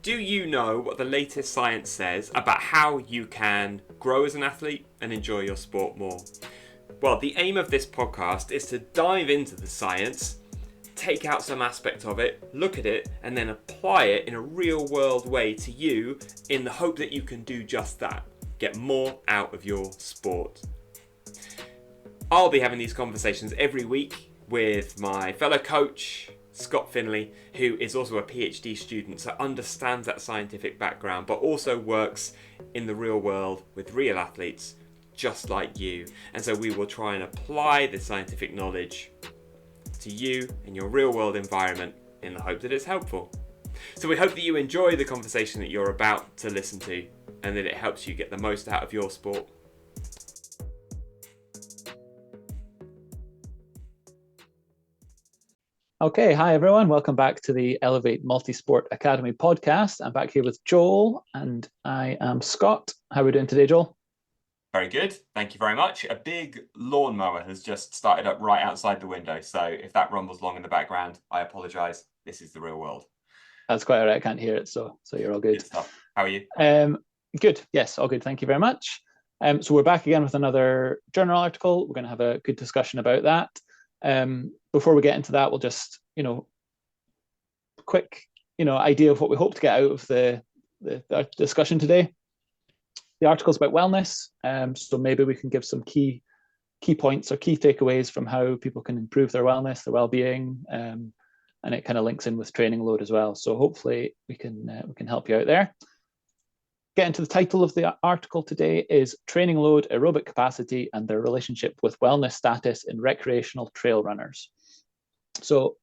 Do you know what the latest science says about how you can grow as an athlete and enjoy your sport more? Well, the aim of this podcast is to dive into the science, take out some aspect of it, look at it, and then apply it in a real world way to you in the hope that you can do just that. Get more out of your sport. I'll be having these conversations every week with my fellow coach, Scott Finley, who is also a PhD student, so understands that scientific background, but also works in the real world with real athletes just like you. And so we will try and apply the scientific knowledge to you in your real world environment in the hope that it's helpful. So we hope that you enjoy the conversation that you're about to listen to and that it helps you get the most out of your sport. Okay, hi everyone. Welcome back to the Elevate Multisport Academy podcast. I'm back here with Joel and I am Scott. How are we doing today, Joel? Very good. Thank you very much. A big lawnmower has just started up right outside the window. So if that rumbles along in the background, I apologise. This is the real world. That's quite all right. I can't hear it, so you're all good. Good stuff. How are you? Good. Yes, all good. Thank you very much. So we're back again with another journal article. We're going to have a good discussion about that. Before we get into that, we'll just, quick, idea of what we hope to get out of the discussion today. The article's about wellness, so maybe we can give some key points or key takeaways from how people can improve their wellness, their well-being, and it kind of links in with training load as well. So hopefully we can help you out there. Getting to the title of the article today is Training Load, Aerobic Capacity and Their Relationship with Wellness Status in Recreational Trail Runners. So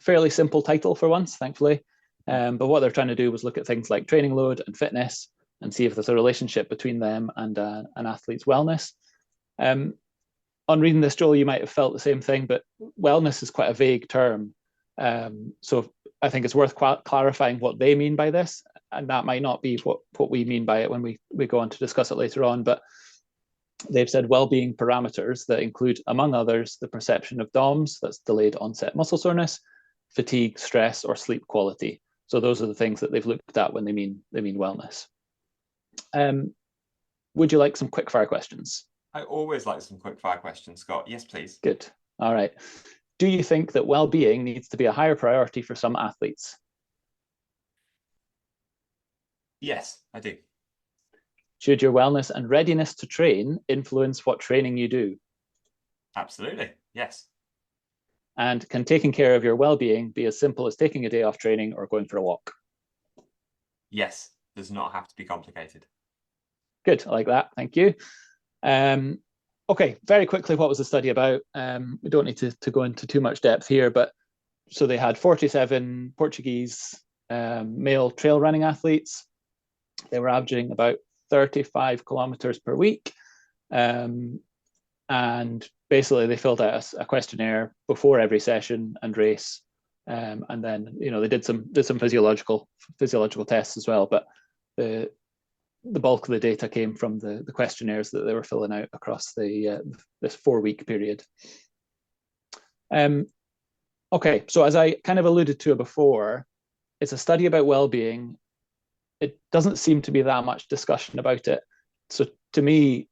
fairly simple title for once, thankfully. But what they're trying to do was look at things like training load and fitness and see if there's a relationship between them and an athlete's wellness. On reading this, Joel, you might have felt the same thing, but wellness is quite a vague term. So I think it's worth clarifying what they mean by this. And that might not be what we mean by it when we go on to discuss it later on. But they've said well-being parameters that include, among others, the perception of DOMS, that's delayed onset muscle soreness, fatigue, stress, or sleep quality. So those are the things that they've looked at when they mean wellness. Would you like some quick fire questions? I always like some quick fire questions, Scott. Yes, please. Good. All right. Do you think that well-being needs to be a higher priority for some athletes? Yes, I do. Should your wellness and readiness to train influence what training you do? Absolutely, yes. And can taking care of your well-being be as simple as taking a day off training or going for a walk? Yes, does not have to be complicated. Good, I like that. Thank you. Okay, very quickly, what was the study about? We don't need to go into too much depth here, but so they had 47 Portuguese male trail running athletes. They were averaging about 35 kilometers per week. And basically they filled out a questionnaire before every session and race. And then, they did some physiological tests as well, but the bulk of the data came from the questionnaires that they were filling out across this 4-week period. Okay, so as I kind of alluded to before, it's a study about well-being. It doesn't seem to be that much discussion about it. So to me,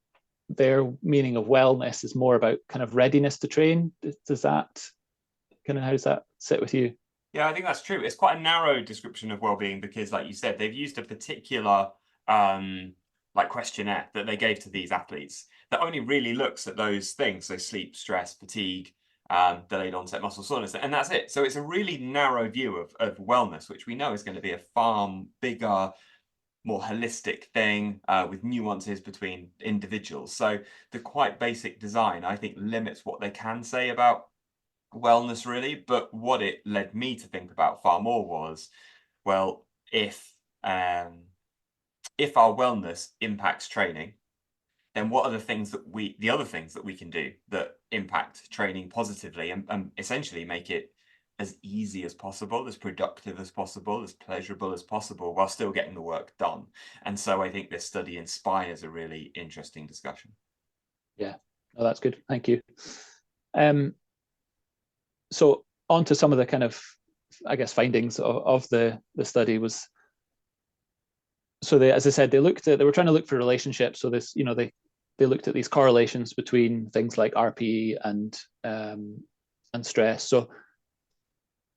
their meaning of wellness is more about kind of readiness to train. Does that how does that sit with you? Yeah, I think that's true. It's quite a narrow description of well-being because, like you said, they've used a particular questionnaire that they gave to these athletes that only really looks at those things, so sleep, stress, fatigue, delayed onset muscle soreness, and that's it. So it's a really narrow view of wellness, which we know is going to be a far bigger, more holistic thing with nuances between individuals. So the quite basic design, I think, limits what they can say about wellness, really. But what it led me to think about far more was, well, if our wellness impacts training, then what are the other things that we can do that impact training positively and essentially make it as easy as possible, as productive as possible, as pleasurable as possible, while still getting the work done. And so I think this study inspires a really interesting discussion. Yeah, oh, that's good. Thank you. So on to some of the kind of, I guess, findings of the study was so they, as I said, they were trying to look for relationships. So this, they looked at these correlations between things like RPE and stress. So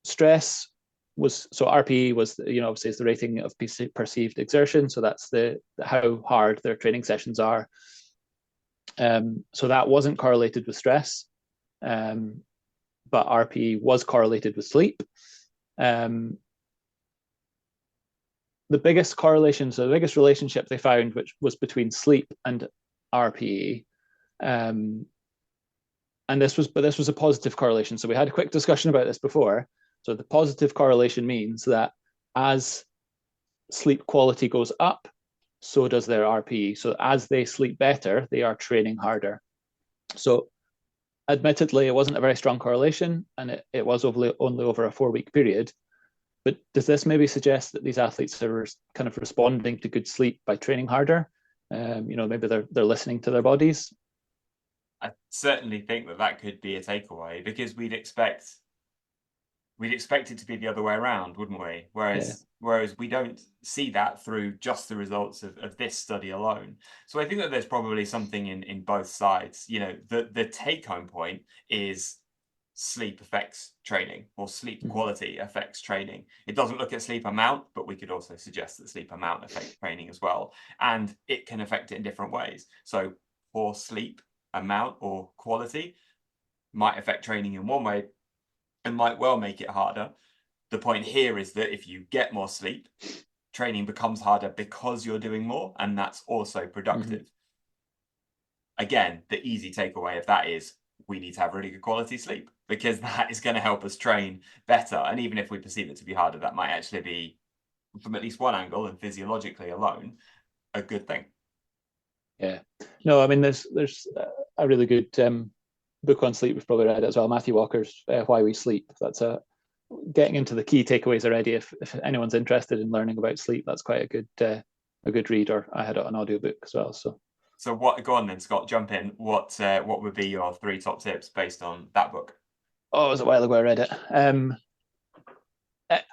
stress was, so RPE was, obviously is the rating of perceived exertion. So that's how hard their training sessions are. So that wasn't correlated with stress, but RPE was correlated with sleep. The biggest correlation, so the biggest relationship they found, which was between sleep and RPE, and this was a positive correlation. So we had a quick discussion about this before. So the positive correlation means that as sleep quality goes up, so does their RPE. So as they sleep better, they are training harder. So admittedly, it wasn't a very strong correlation, and it was only over a 4-week period. But does this maybe suggest that these athletes are kind of responding to good sleep by training harder? Maybe they're listening to their bodies. I certainly think that could be a takeaway, because we'd expect it to be the other way around, wouldn't we? Whereas we don't see that through just the results of this study alone. So I think that there's probably something in both sides. The take-home point is sleep affects training, or sleep quality affects training. It doesn't look at sleep amount, but we could also suggest that sleep amount affects training as well. And it can affect it in different ways. So poor sleep amount or quality might affect training in one way and might well make it harder. The point here is that if you get more sleep, training becomes harder because you're doing more, and that's also productive. Again, the easy takeaway of that is we need to have really good quality sleep, because that is going to help us train better. And even if we perceive it to be harder, that might actually be, from at least one angle and physiologically alone, a good thing. Yeah. No, I mean, there's a really good book on sleep. We've probably read it as well. Matthew Walker's Why We Sleep. That's getting into the key takeaways already. If anyone's interested in learning about sleep, that's quite a good read. Or I had it on audiobook as well. So go on then, Scott, jump in. What would be your 3 top tips based on that book? Oh, it was a while ago I read it.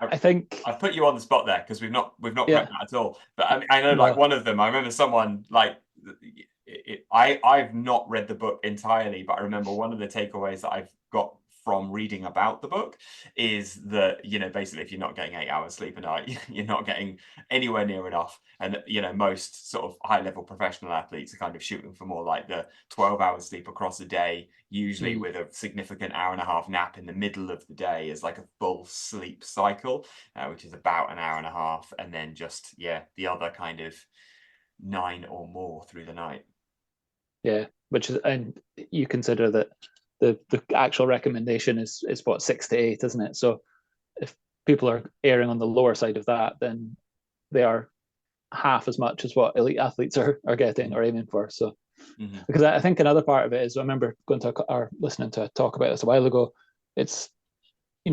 I think I've put you on the spot there, because we've not prepped that at all. But I know, No. one of them, I remember someone I've not read the book entirely, but I remember one of the takeaways that I've got from reading about the book is that, basically, if you're not getting 8 hours sleep a night, you're not getting anywhere near enough. And, most sort of high-level professional athletes are kind of shooting for more like the 12 hours sleep across a day, usually with a significant hour-and-a-half nap in the middle of the day as like a full sleep cycle, which is about an hour and a half, and then just, the other kind of 9 or more through the night. Yeah, which is, and you consider that the actual recommendation is what, 6 to 8, isn't it? So if people are erring on the lower side of that, then they are half as much as what elite athletes are getting or aiming for. So because I think another part of it is, I remember listening to a talk about this a while ago. It's,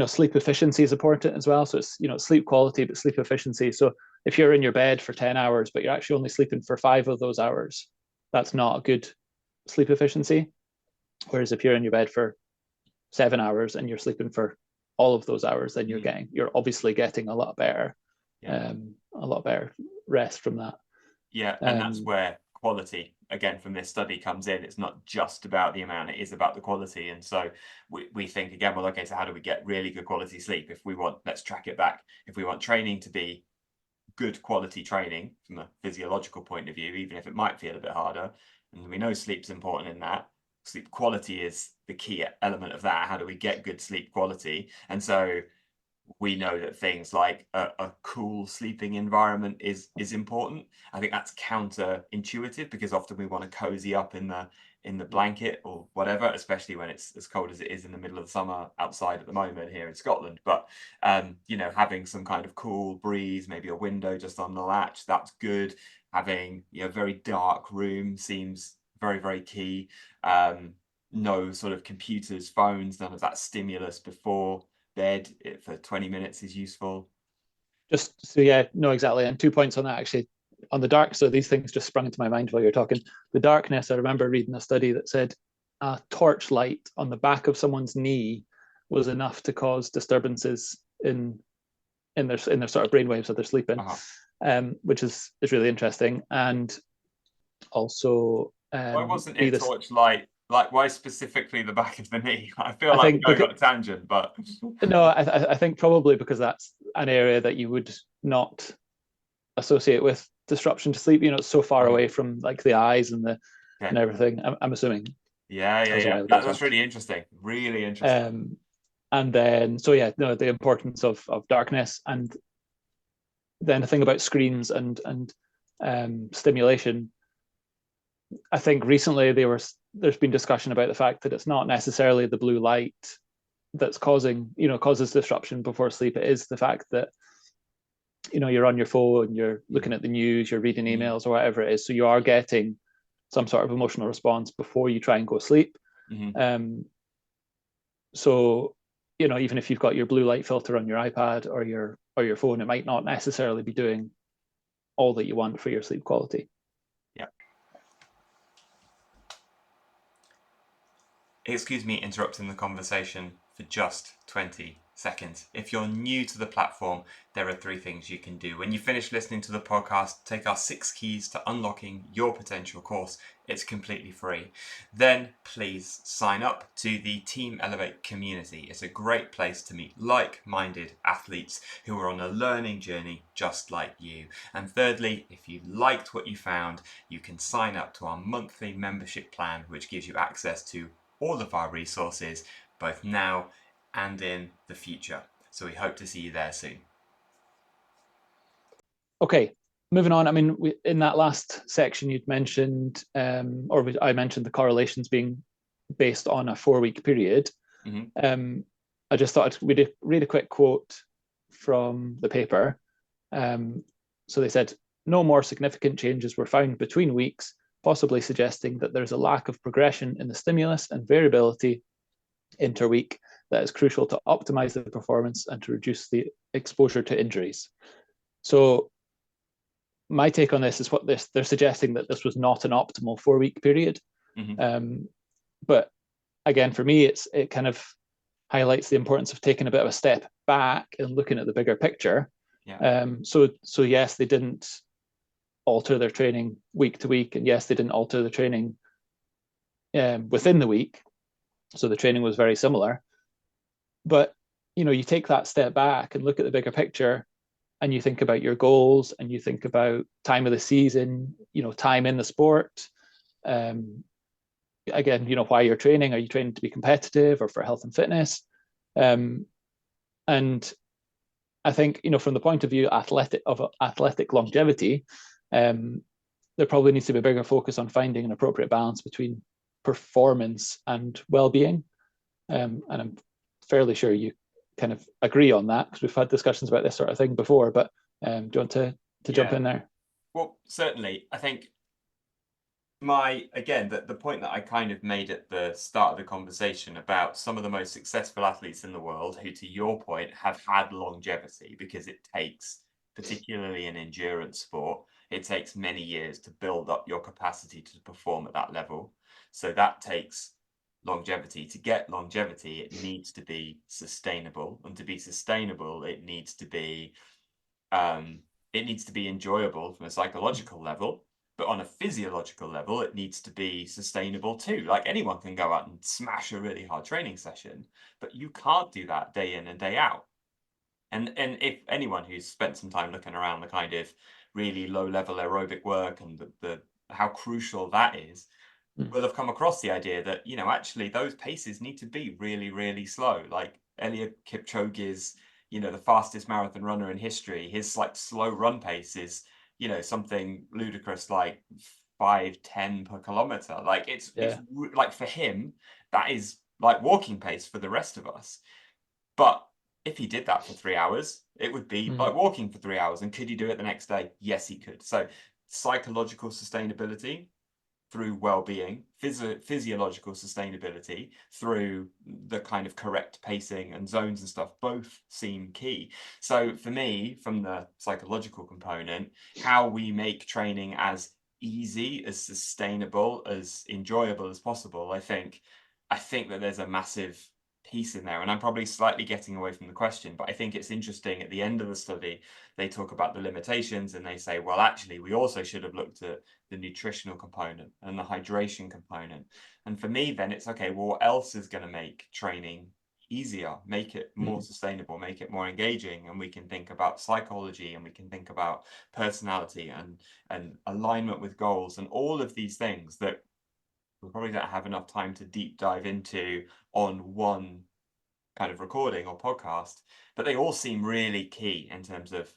sleep efficiency is important as well. So it's, sleep quality, but sleep efficiency. So if you're in your bed for 10 hours, but you're actually only sleeping for 5 of those hours, that's not a good sleep efficiency. Whereas if you're in your bed for 7 hours and you're sleeping for all of those hours, then you're obviously getting a lot better rest from that. Yeah, and that's where quality, again, from this study comes in. It's not just about the amount, it is about the quality. And so we think again, well, okay, so how do we get really good quality sleep? Let's track it back. If we want training to be good quality training from a physiological point of view, even if it might feel a bit harder, and we know sleep's important in that, sleep quality is the key element of that. How do we get good sleep quality? And so we know that things like a cool sleeping environment is important. I think that's counterintuitive, because often we want to cozy up in the blanket or whatever, especially when it's as cold as it is in the middle of the summer outside at the moment here in Scotland. But having some kind of cool breeze, maybe a window just on the latch, that's good. Having a very dark room seems very, very key. No sort of computers, phones, none of that stimulus before bed for 20 minutes is useful. Just so no, exactly. And 2 points on that, actually. On the dark, so these things just sprung into my mind while you're talking. The darkness, I remember reading a study that said a torchlight on the back of someone's knee was enough to cause disturbances in their sort of brainwaves as they're sleeping. which is really interesting. And also Why wasn't be it this. torch like why specifically the back of the knee? I feel I like think we're going because on a tangent, but no, I think probably because that's an area that you would not associate with disruption to sleep. It's so far right. away from like the eyes and Okay. everything. I'm assuming that was why that was That's on. really interesting. Really interesting. And then so yeah, no, the importance of darkness, and then the thing about screens and stimulation. I think recently there's been discussion about the fact that it's not necessarily the blue light that's causes disruption before sleep. It is the fact that you're on your phone, you're looking at the news, you're reading Mm. emails or whatever it is, so you are getting some sort of emotional response before you try and go sleep. Mm-hmm. So even if you've got your blue light filter on your iPad or your phone, it might not necessarily be doing all that you want for your sleep quality. Yeah. Excuse me interrupting the conversation for just 20 seconds. If you're new to the platform, there are 3 things you can do. When you finish listening to the podcast, take our 6 keys to unlocking your potential course. It's completely free. Then please sign up to the Team Elevate community. It's a great place to meet like-minded athletes who are on a learning journey just like you. And thirdly, if you liked what you found, you can sign up to our monthly membership plan, which gives you access to all of our resources, both now and in the future. So we hope to see you there soon. Okay, moving on. I mean, in that last section, you'd mentioned, I mentioned the correlations being based on a 4-week period. Mm-hmm. I just thought we'd read a quick quote from the paper. So they said, no more significant changes were found between weeks, possibly suggesting that there's a lack of progression in the stimulus and variability interweek that is crucial to optimize the performance and to reduce the exposure to injuries. So my take on this is they're suggesting that this was not an optimal 4-week period. Mm-hmm. But again, for me, it kind of highlights the importance of taking a bit of a step back and looking at the bigger picture. Yeah. So yes, they didn't alter their training week to week, and yes, they didn't alter the training within the week. So the training was very similar. But you take that step back and look at the bigger picture, and you think about your goals, and you think about time of the season, time in the sport. Again, why you're training. Are you training to be competitive or for health and fitness? And I think, from the point of view of athletic longevity, there probably needs to be a bigger focus on finding an appropriate balance between performance and well-being. And I'm fairly sure you kind of agree on that, because we've had discussions about this sort of thing before. But do you want to jump in there? Well, certainly. I think the point that I kind of made at the start of the conversation about some of the most successful athletes in the world who, to your point, have had longevity, because it takes, particularly in endurance sport, it takes many years to build up your capacity to perform at that level. So that takes longevity. To get longevity, it needs to be sustainable, and to be sustainable, it needs to be enjoyable from a psychological level, but on a physiological level, it needs to be sustainable too. Like, anyone can go out and smash a really hard training session, but you can't do that day in and day out. And if anyone who's spent some time looking around the kind of really low level aerobic work and the how crucial that is, will have come across the idea that, actually those paces need to be really, really slow. Like Eliud Kipchoge's, the fastest marathon runner in history, his like slow run pace is, something ludicrous like 5:10 per kilometer. Like it's like, for him, that is like walking pace for the rest of us. But if he did that for 3 hours, it would be like walking for 3 hours. And could he do it the next day? Yes, he could. So psychological sustainability through well-being, physiological sustainability through the kind of correct pacing and zones and stuff, both seem key. So for me, from the psychological component, how we make training as easy, as sustainable, as enjoyable as possible, I think that there's a massive piece in there, and I'm probably slightly getting away from the question, but I think it's interesting. At the end of the study, they talk about the limitations, and they say, well, actually, we also should have looked at the nutritional component and the hydration component. And for me, then it's okay, well, what else is going to make training easier, make it more sustainable, make it more engaging? And we can think about psychology, and we can think about personality and alignment with goals, and all of these things that we probably don't have enough time to deep dive into on one kind of recording or podcast, but they all seem really key in terms of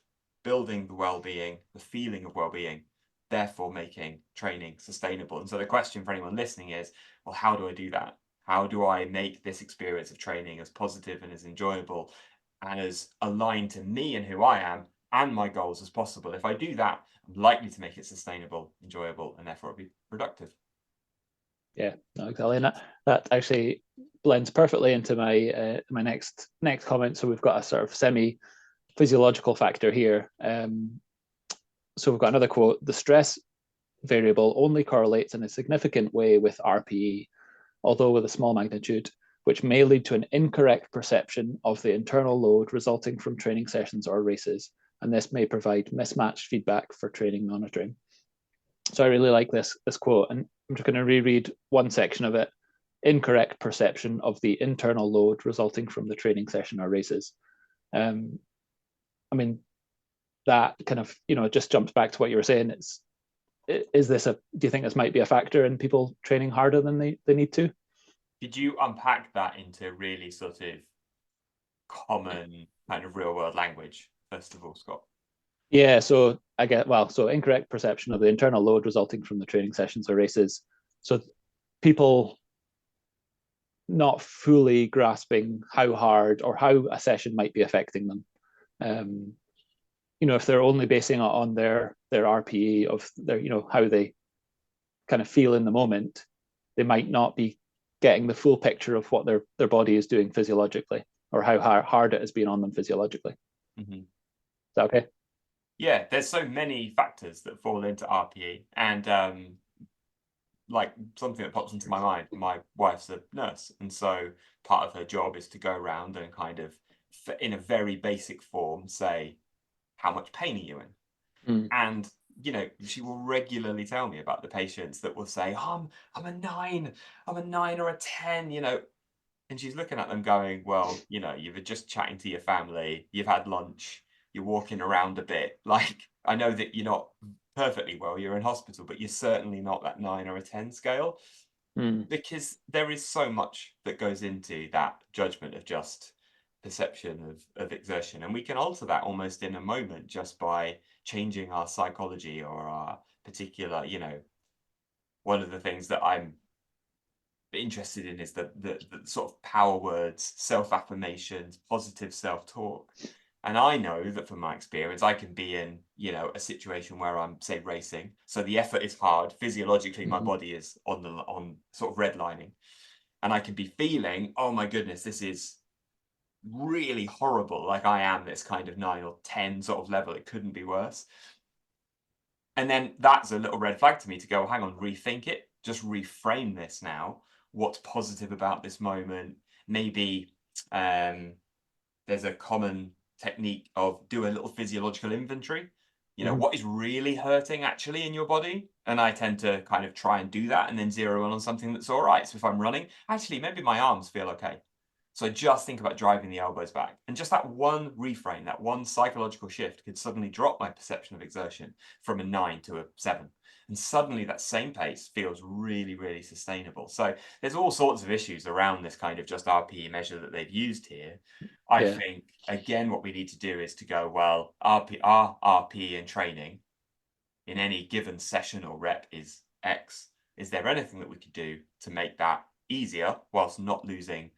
building the well-being, the feeling of well-being, therefore making training sustainable. And so the question for anyone listening is, well, how do I do that? How do I make this experience of training as positive and as enjoyable and as aligned to me and who I am and my goals as possible? If I do that, I'm likely to make it sustainable, enjoyable, and therefore it'll be productive. Yeah, no, exactly. And that actually blends perfectly into my next comment. So we've got a sort of semi-physiological factor here. So we've got another quote: "The stress variable only correlates in a significant way with RPE, although with a small magnitude, which may lead to an incorrect perception of the internal load resulting from training sessions or races, and this may provide mismatched feedback for training monitoring." So I really like this quote, and I'm just going to reread one section of it. "Incorrect perception of the internal load resulting from the training session or races." I mean, that kind of, just jumps back to what you were saying. Do you think this might be a factor in people training harder than they need to? Could you unpack that into really sort of common kind of real world language, first of all, Scott? Yeah, so incorrect perception of the internal load resulting from the training sessions or races. So people not fully grasping how hard or how a session might be affecting them. If they're only basing it on their RPE of their, how they kind of feel in the moment, they might not be getting the full picture of what their body is doing physiologically, or how hard it has been on them physiologically. Mm-hmm. Is that okay? Yeah, there's so many factors that fall into RPE, and like something that pops into my mind, my wife's a nurse, and so part of her job is to go around and kind of, in a very basic form, say, how much pain are you in? And she will regularly tell me about the patients that will say, oh, I'm a 9, I'm a 9 or a 10, and she's looking at them going, well, you've just chatting to your family, you've had lunch, you're walking around a bit. Like, I know that you're not perfectly well, you're in hospital, but you're certainly not that 9 or a 10 scale, because there is so much that goes into that judgment of just perception of exertion. And we can alter that almost in a moment just by changing our psychology or our particular, one of the things that I'm interested in is the sort of power words, self-affirmations, positive self-talk. And I know that from my experience, I can be in, a situation where I'm, say, racing. So the effort is hard. Physiologically, my body is on sort of redlining. And I can be feeling, oh my goodness, this is really horrible. Like I am this kind of 9 or 10 sort of level. It couldn't be worse. And then that's a little red flag to me to go, hang on, rethink it. Just reframe this now. What's positive about this moment? Maybe there's a common technique of do a little physiological inventory. What is really hurting actually in your body? And I tend to kind of try and do that and then zero in on something that's all right. So if I'm running, actually, maybe my arms feel okay. So I just think about driving the elbows back. And just that one reframe, that one psychological shift could suddenly drop my perception of exertion from a 9 to a 7. And suddenly that same pace feels really, really sustainable. So there's all sorts of issues around this kind of just RPE measure that they've used here. I think, again, what we need to do is to go, well, our RPE in training in any given session or rep is X. Is there anything that we could do to make that easier whilst not losing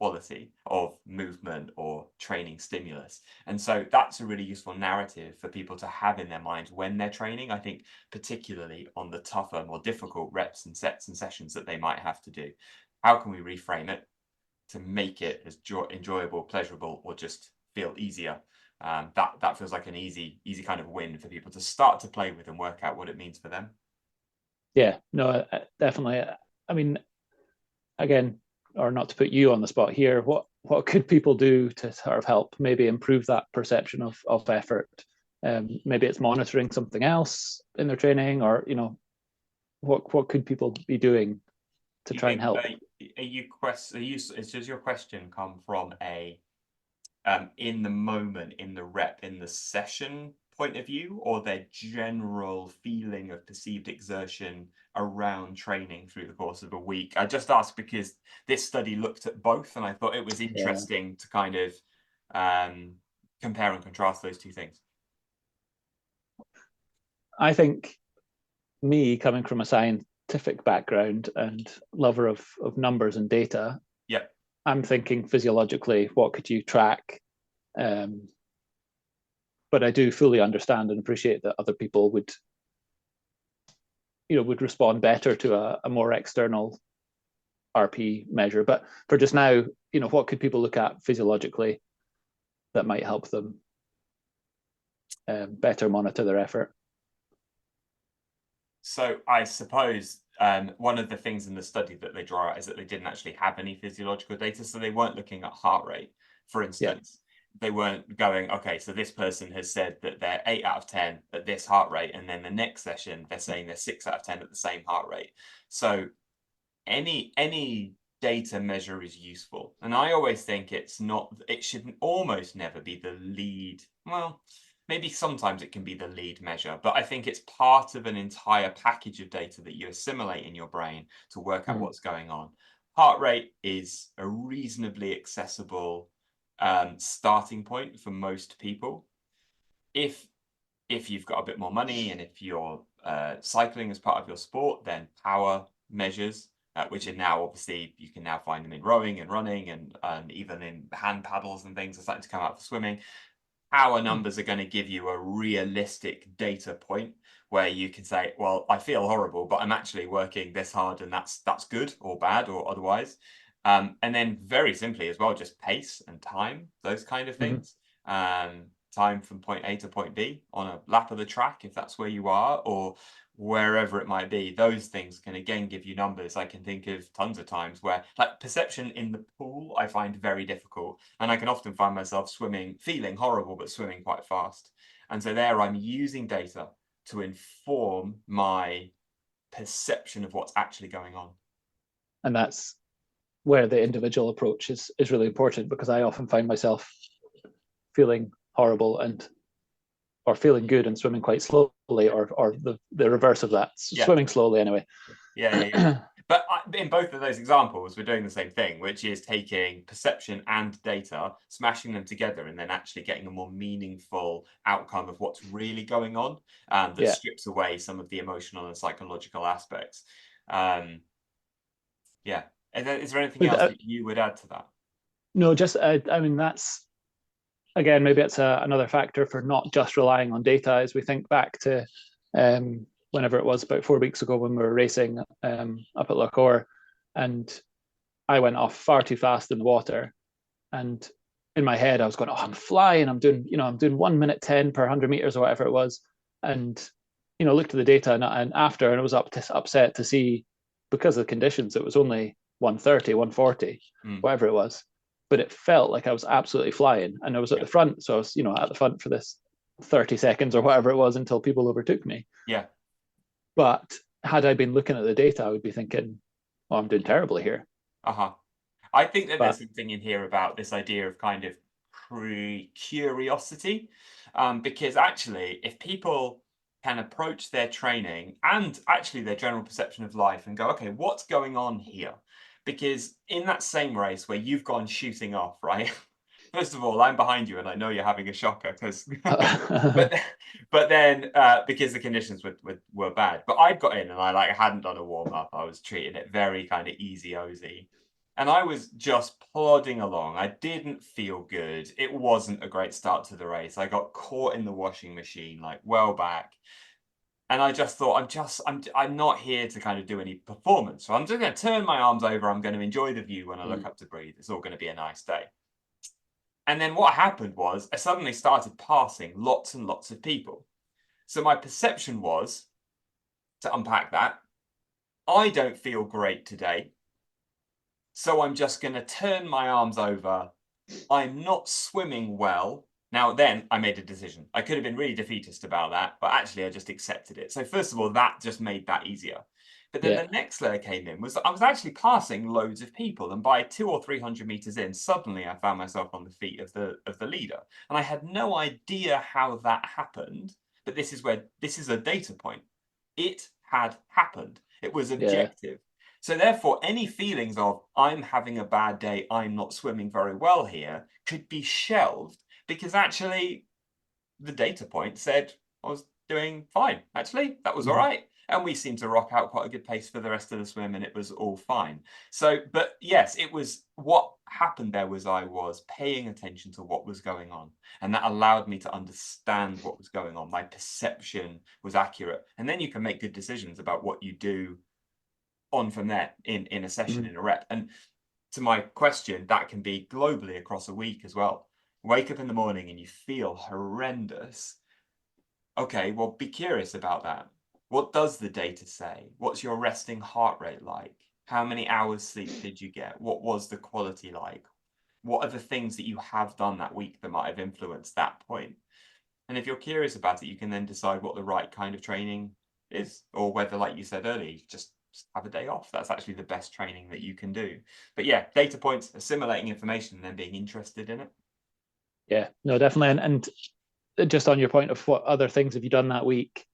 quality of movement or training stimulus? And so that's a really useful narrative for people to have in their minds when they're training, I think, particularly on the tougher, more difficult reps and sets and sessions that they might have to do. How can we reframe it to make it as enjoyable, pleasurable, or just feel easier? That feels like an easy kind of win for people to start to play with and work out what it means for them. Yeah, no, definitely. I mean, again, or not to put you on the spot here, what could people do to sort of help maybe improve that perception of effort? Maybe it's monitoring something else in their training, or what could people be doing to You try and think help? does your question come from a in the moment, in the rep, in the session point of view, or their general feeling of perceived exertion around training through the course of a week? I just asked because this study looked at both, and I thought it was interesting to kind of compare and contrast those two things. I think, me coming from a scientific background and lover of numbers and data, Yeah. I'm thinking physiologically, what could you track? But I do fully understand and appreciate that other people would respond better to a more external RP measure. But for just now, what could people look at physiologically that might help them better monitor their effort? So I suppose one of the things in the study that they draw out is that they didn't actually have any physiological data. So they weren't looking at heart rate, for instance. They weren't going, okay, so this person has said that they're 8 out of 10 at this heart rate, and then the next session they're saying they're 6 out of 10 at the same heart rate. So any data measure is useful, and I always think it should almost never be the lead. Well, maybe sometimes it can be the lead measure, but I think it's part of an entire package of data that you assimilate in your brain to work out what's going on. Heart rate is a reasonably accessible starting point for most people. If you've got a bit more money, and if you're cycling as part of your sport, then power measures, which are now obviously you can now find them in rowing and running, and even in hand paddles and things are starting to come out for swimming. Power numbers are going to give you a realistic data point where you can say, well, I feel horrible, but I'm actually working this hard, and that's good or bad or otherwise. And then very simply as well, just pace and time, those kind of things. Time from point A to point B on a lap of the track, if that's where you are, or wherever it might be. Those things can again give you numbers. I can think of tons of times where, like, perception in the pool I find very difficult, and I can often find myself swimming, feeling horrible, but swimming quite fast. And so there I'm using data to inform my perception of what's actually going on. And that's where the individual approach is really important, because I often find myself feeling horrible or feeling good and swimming quite slowly, or the reverse of that, swimming slowly anyway. But in both of those examples, we're doing the same thing, which is taking perception and data, smashing them together, and then actually getting a more meaningful outcome of what's really going on, that strips away some of the emotional and psychological aspects. Yeah. Is there anything else that you would add to that? No, just I mean, that's, again, maybe it's another factor for not just relying on data. As we think back to whenever it was about 4 weeks ago when we were racing up at Lochore, and I went off far too fast in the water, and in my head I was going, oh, I'm flying, I'm doing 1:10 per 100 meters or whatever it was, and looked at the data and after, and I was upset to see, because of the conditions, it was only 1:30, 1:40, whatever it was, but it felt like I was absolutely flying, and I was at the front, so I was at the front for this 30 seconds or whatever it was until people overtook me. But had I been looking at the data, I would be thinking, oh, I'm doing terribly here. I think that there's something in here about this idea of kind of curiosity, because actually, if people can approach their training and actually their general perception of life and go, okay, what's going on here? Because in that same race where you've gone shooting off, right? First of all, I'm behind you, and I know you're having a shocker because, but then because the conditions were bad. But I'd got in, and I hadn't done a warm up. I was treating it very kind of easy-ozy, and I was just plodding along. I didn't feel good. It wasn't a great start to the race. I got caught in the washing machine, well back. And I just thought, I'm not here to kind of do any performance. So I'm just going to turn my arms over. I'm going to enjoy the view when I look up to breathe. It's all going to be a nice day. And then what happened was I suddenly started passing lots and lots of people. So my perception was, to unpack that, I don't feel great today. So I'm just going to turn my arms over. I'm not swimming well. Now, then I made a decision. I could have been really defeatist about that, but actually I just accepted it. So first of all, that just made that easier. But then Yeah. the next layer came in was I was actually passing loads of people, and by 200 or 300 meters in, suddenly I found myself on the feet of the leader, and I had no idea how that happened. But this is a data point. It had happened. It was Yeah. objective. So therefore, any feelings of I'm having a bad day, I'm not swimming very well here, could be shelved because actually the data point said I was doing fine. Actually, that was all right. And we seemed to rock out quite a good pace for the rest of the swim, and it was all fine. So, but yes, it was what happened there was I was paying attention to what was going on, and that allowed me to understand what was going on. My perception was accurate, and then you can make good decisions about what you do on from there in a session, in a rep. And to my question, that can be globally across a week as well. Wake up in the morning and you feel horrendous. Okay, well, be curious about that. What does the data say? What's your resting heart rate like? How many hours sleep did you get? What was the quality like? What are the things that you have done that week that might have influenced that point? And if you're curious about it, you can then decide what the right kind of training is, or whether, like you said earlier, you just have a day off. That's actually the best training that you can do. But yeah, data points, assimilating information, and then being interested in it. Yeah, no, definitely. And just on your point of what other things have you done that week,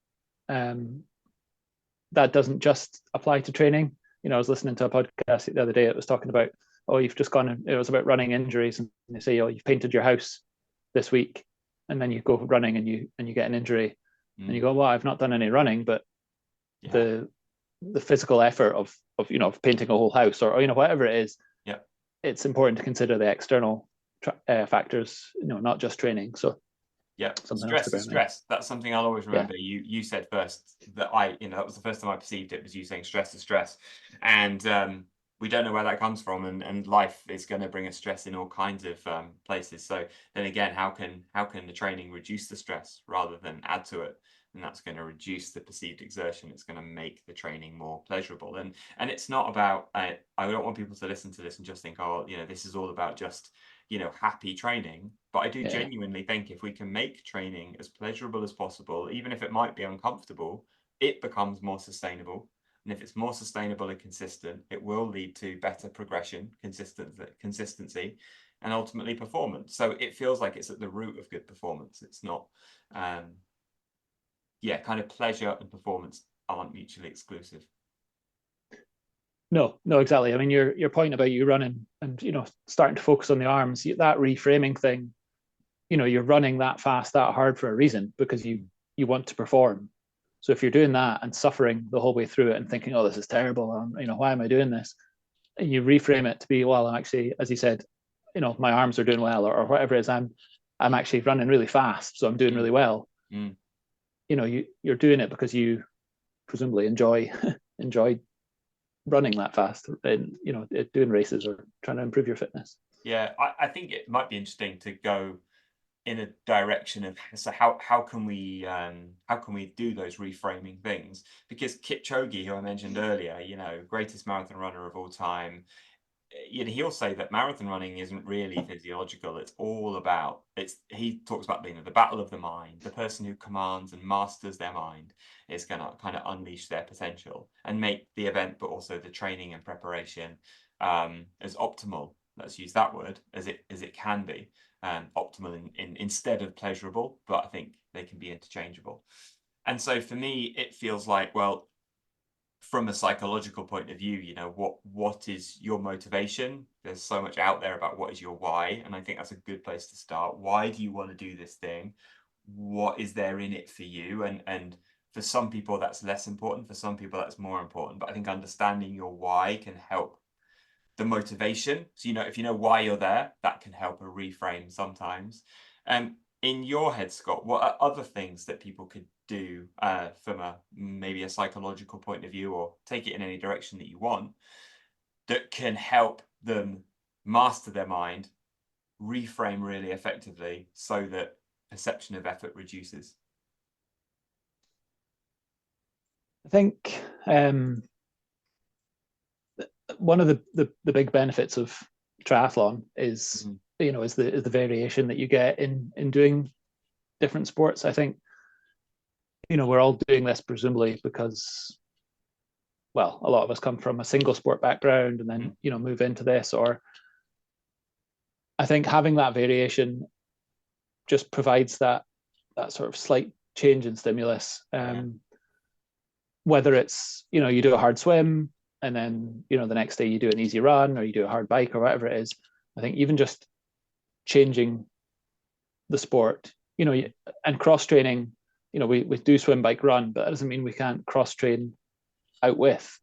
that doesn't just apply to training. You know, I was listening to a podcast the other day that was talking about, oh, you've just gone, it was about running injuries, and they say, oh, you've painted your house this week, and then you go running and you get an injury, and you go, well, I've not done any running, but Yeah. the physical effort of of painting a whole house, or whatever it is, Yeah. it's important to consider the external factors, not just training. So Yeah, something else to stress bear is in mind. stress. That's something I'll always Yeah, remember. You said first that that was the first time I perceived it, was you saying stress is stress. And we don't know where that comes from, and life is going to bring us stress in all kinds of places. So then again, how can the training reduce the stress rather than add to it? And that's going to reduce the perceived exertion. It's going to make the training more pleasurable. And it's not about I don't want people to listen to this and just think, oh, this is all about just happy training. But I do yeah, genuinely think if we can make training as pleasurable as possible, even if it might be uncomfortable, it becomes more sustainable. And if it's more sustainable and consistent, it will lead to better progression, consistency, and ultimately performance. So it feels like it's at the root of good performance. It's not, kind of pleasure and performance aren't mutually exclusive. no, exactly. I mean, your point about you running and starting to focus on the arms, that reframing thing, you're running that fast, that hard for a reason, because you want to perform. So if you're doing that and suffering the whole way through it and thinking, oh, this is terrible, why am I doing this? And you reframe it to be, well, I'm actually, as you said, my arms are doing well, or whatever it is, I'm actually running really fast, so I'm doing really well. Mm. You're doing it because you presumably enjoy running that fast, and doing races or trying to improve your fitness. Yeah, I think it might be interesting to go in a direction of, so how can we do those reframing things? Because Kipchoge, who I mentioned earlier, greatest marathon runner of all time, he'll say that marathon running isn't really physiological. It's all about he talks about being the battle of the mind. The person who commands and masters their mind is going to kind of unleash their potential and make the event, but also the training and preparation, as optimal, let's use that word, as it can be. Optimal instead of pleasurable, but I think they can be interchangeable. And so for me, it feels like, well, from a psychological point of view, what is your motivation? There's so much out there about what is your why, and I think that's a good place to start. Why do you want to do this thing? What is there in it for you? And for some people that's less important, for some people that's more important. But I think understanding your why can help the motivation. So if you know why you're there, that can help a reframe sometimes. In your head, Scott, what are other things that people could do from maybe a psychological point of view, or take it in any direction that you want, that can help them master their mind, reframe really effectively, so that perception of effort reduces? I think one of the big benefits of triathlon is Mm-hmm. is the variation that you get in doing different sports. I think we're all doing this presumably because, well, a lot of us come from a single sport background and then move into this. Or I think having that variation just provides that sort of slight change in stimulus. Whether it's you do a hard swim and then the next day you do an easy run or you do a hard bike or whatever it is. I think even just changing the sport, and cross training, we do swim, bike, run, but that doesn't mean we can't cross train out with.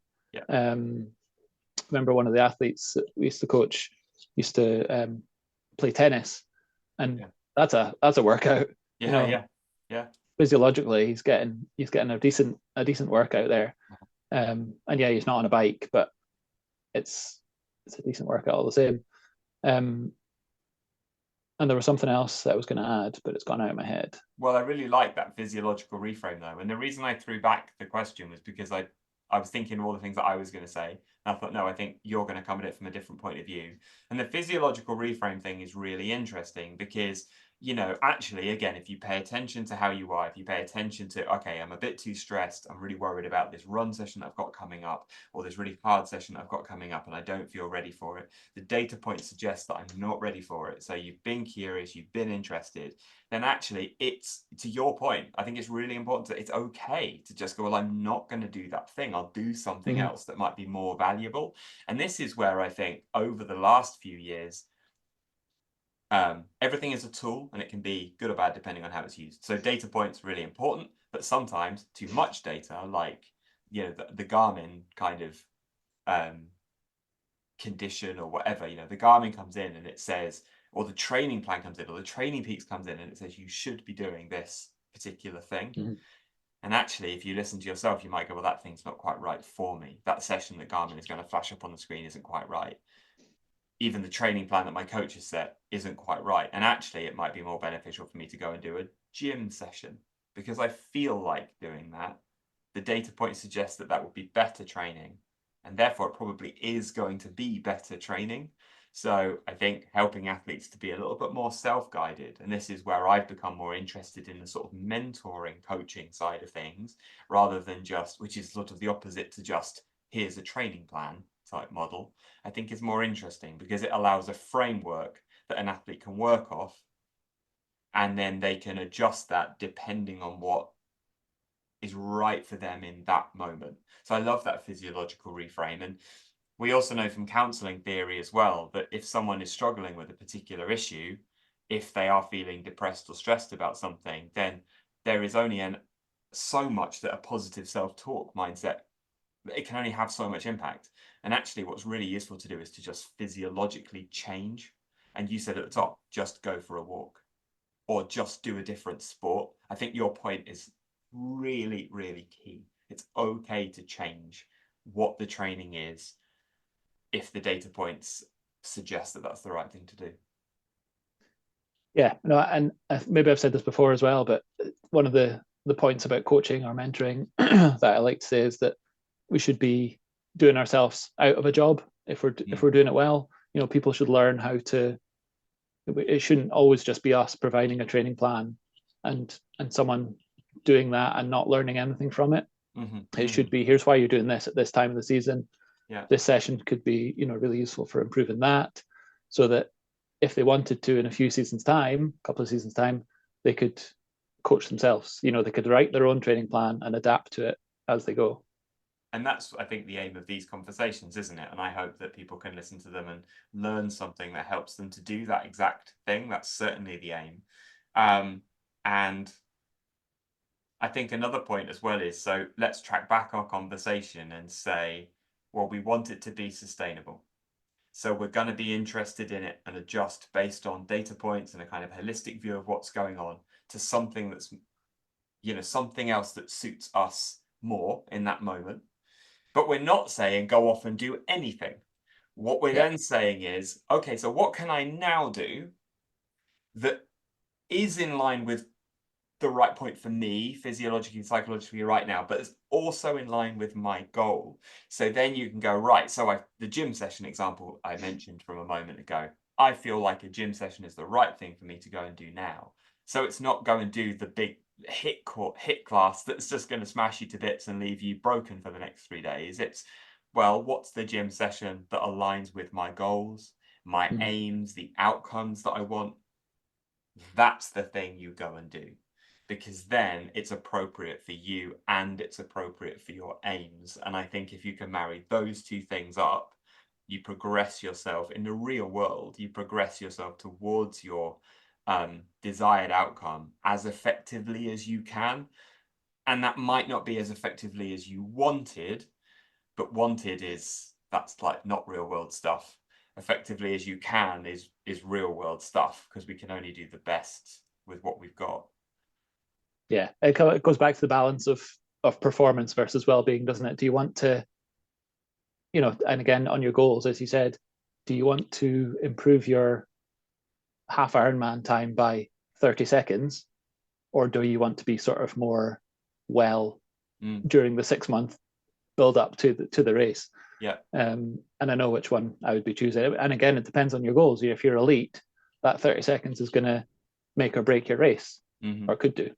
Remember one of the athletes that we used to coach used to play tennis, and that's a workout. Physiologically, he's getting a decent workout there. And he's not on a bike, but it's a decent workout all the same. And there was something else that I was going to add, but it's gone out of my head. Well, I really like that physiological reframe though. And the reason I threw back the question was because I was thinking of all the things that I was going to say. And I thought, no, I think you're going to come at it from a different point of view. And the physiological reframe thing is really interesting because, actually, again, if you pay attention to how you are, if you pay attention to, okay, I'm a bit too stressed, I'm really worried about this run session that I've got coming up, or this really hard session that I've got coming up, and I don't feel ready for it. The data points suggest that I'm not ready for it. So you've been curious, you've been interested. Then actually, it's, to your point, I think it's really important it's okay to just go, well, I'm not going to do that thing. I'll do something else that might be more valuable. And this is where I think over the last few years, everything is a tool and it can be good or bad depending on how it's used. So data points really important, but sometimes too much data, like the Garmin kind of condition or whatever, the Garmin comes in and it says, or the training plan comes in, or the Training Peaks comes in and it says you should be doing this particular thing. And actually, if you listen to yourself, you might go, well, that thing's not quite right for me. That session that Garmin is going to flash up on the screen isn't quite right. Even the training plan that my coach has set isn't quite right. And actually, it might be more beneficial for me to go and do a gym session because I feel like doing that. The data points suggest that would be better training. And therefore, it probably is going to be better training. So I think helping athletes to be a little bit more self-guided. And this is where I've become more interested in the sort of mentoring coaching side of things, rather than just, which is sort of the opposite to just, here's a training plan type model. I think is more interesting because it allows a framework that an athlete can work off. And then they can adjust that depending on what is right for them in that moment. So I love that physiological reframe. And we also know from counseling theory as well that if someone is struggling with a particular issue, if they are feeling depressed or stressed about something, then there is only so much that a positive self-talk mindset, it can only have so much impact. And actually what's really useful to do is to just physiologically change. And you said at the top, just go for a walk or just do a different sport. I think your point is really, really key. It's okay to change what the training is if the data points suggest that that's the right thing to do. Yeah, no, and maybe I've said this before as well, but one of the points about coaching or mentoring that I like to say is that we should be doing ourselves out of a job if we're doing it well. People should learn how to. It shouldn't always just be us providing a training plan and someone doing that and not learning anything from it. It should be, here's why you're doing this at this time of the season. This session could be really useful for improving that, so that if they wanted to in a couple of seasons time, they could coach themselves. They could write their own training plan and adapt to it as they go. And that's, I think, the aim of these conversations, isn't it? And I hope that people can listen to them and learn something that helps them to do that exact thing. That's certainly the aim. And I think another point as well is, so let's track back our conversation and say, well, we want it to be sustainable. So we're going to be interested in it and adjust based on data points and a kind of holistic view of what's going on to something that's, something else that suits us more in that moment. But we're not saying go off and do anything. What we're then saying is, okay, so what can I now do that is in line with the right point for me, physiologically, psychologically right now, but it's also in line with my goal. So then you can go, right, so the gym session example I mentioned from a moment ago, I feel like a gym session is the right thing for me to go and do now. So it's not go and do the big hit class that's just going to smash you to bits and leave you broken for the next 3 days. It's, well, what's the gym session that aligns with my goals, my aims, the outcomes that I want? That's the thing you go and do, because then it's appropriate for you and it's appropriate for your aims. And I think if you can marry those two things up, you progress yourself in the real world, you progress yourself towards your desired outcome as effectively as you can. And that might not be as effectively as you wanted, but wanted that's like not real world stuff. Effectively as you can is real world stuff, because we can only do the best with what we've got. Yeah, it goes back to the balance of performance versus well-being, doesn't it? Do you want to, and again on your goals, as you said, do you want to improve your half Ironman time by 30 seconds, or do you want to be sort of more during the 6 month build up to the race? Yeah. And I know which one I would be choosing. And again, it depends on your goals. If you're elite, that 30 seconds is going to make or break your race, or could do.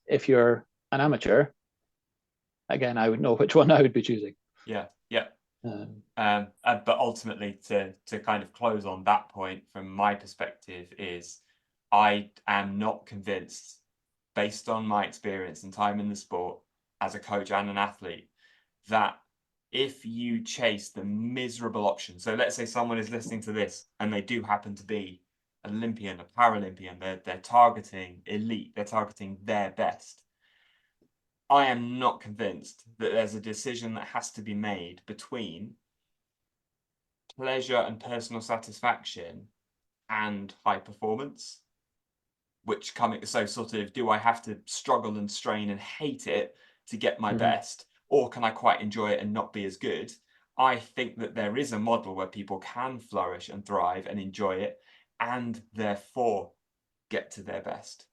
If you're an amateur, again, I would know which one I would be choosing. Yeah. But ultimately, to kind of close on that point, from my perspective, is I am not convinced, based on my experience and time in the sport as a coach and an athlete, that if you chase the miserable option, so let's say someone is listening to this and they do happen to be an Olympian, a Paralympian, they're targeting elite, they're targeting their best. I am not convinced that there's a decision that has to be made between pleasure and personal satisfaction and high performance, which so sort of, do I have to struggle and strain and hate it to get my best, or can I quite enjoy it and not be as good? I think that there is a model where people can flourish and thrive and enjoy it, and therefore get to their best.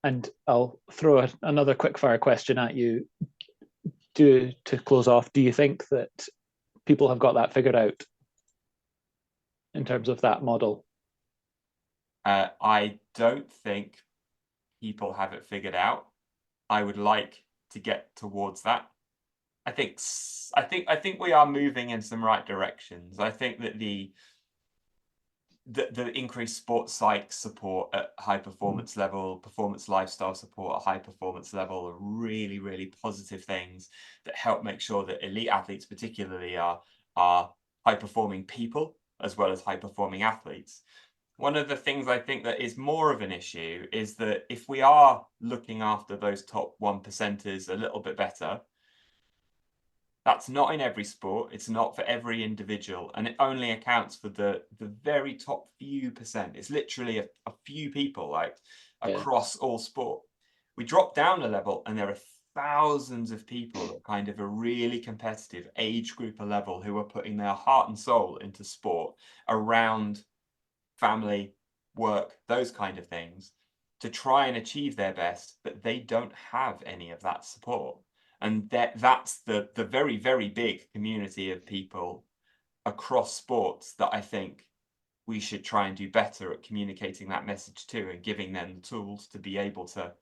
And I'll throw another quick-fire question at you to close off. Do you think that people have got that figured out in terms of that model? I don't think people have it figured out. I would like to get towards that. I think we are moving in some right directions. I think that the increased sports psych support at high performance level, performance lifestyle support at high performance level are really, really positive things that help make sure that elite athletes particularly are high performing people as well as high performing athletes. One of the things I think that is more of an issue is that if we are looking after those top 1%ers a little bit better, that's not in every sport. It's not for every individual, and it only accounts for the very top few percent. It's literally a few people, like across all sport. We drop down a level, and there are thousands of people at kind of a really competitive age group level who are putting their heart and soul into sport around family, work, those kind of things, to try and achieve their best, but they don't have any of that support. And that's the very, very big community of people across sports that I think we should try and do better at communicating that message to, and giving them the tools to be able to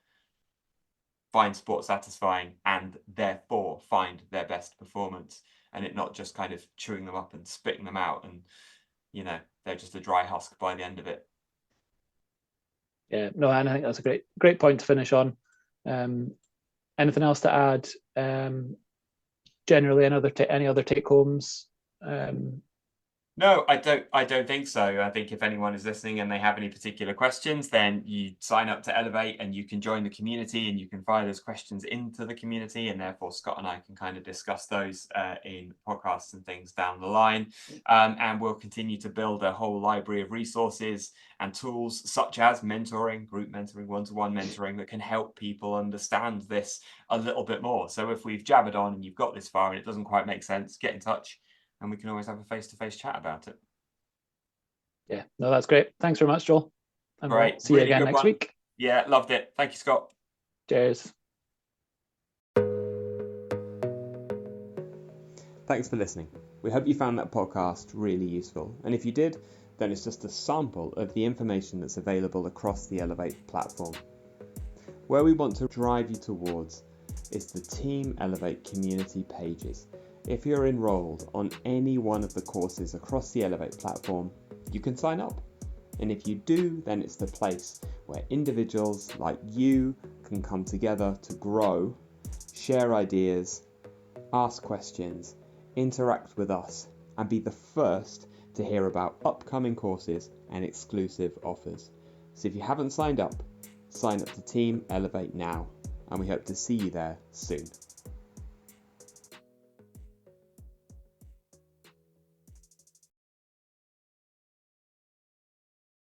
find sport satisfying and therefore find their best performance, and it not just kind of chewing them up and spitting them out and, they're just a dry husk by the end of it. Yeah, no, and I think that's a great point to finish on. Anything else to add? Generally, any other take homes? No, I don't think so. I think if anyone is listening and they have any particular questions, then you sign up to Elevate and you can join the community and you can fire those questions into the community, and therefore Scott and I can kind of discuss those in podcasts and things down the line. And we'll continue to build a whole library of resources and tools such as mentoring, group mentoring, one-to-one mentoring that can help people understand this a little bit more. So if we've jabbered on and you've got this far and it doesn't quite make sense, get in touch. And we can always have a face-to-face chat about it. Yeah, no, that's great. Thanks very much, Joel. And Great. we'll see you again next week. Yeah, loved it. Thank you, Scott. Cheers. Thanks for listening. We hope you found that podcast really useful. And if you did, then it's just a sample of the information that's available across the Elevate platform. Where we want to drive you towards is the Team Elevate community pages. If you're enrolled on any one of the courses across the Elevate platform, you can sign up. And if you do, then it's the place where individuals like you can come together to grow, share ideas, ask questions, interact with us, and be the first to hear about upcoming courses and exclusive offers. So if you haven't signed up, sign up to Team Elevate now, and we hope to see you there soon.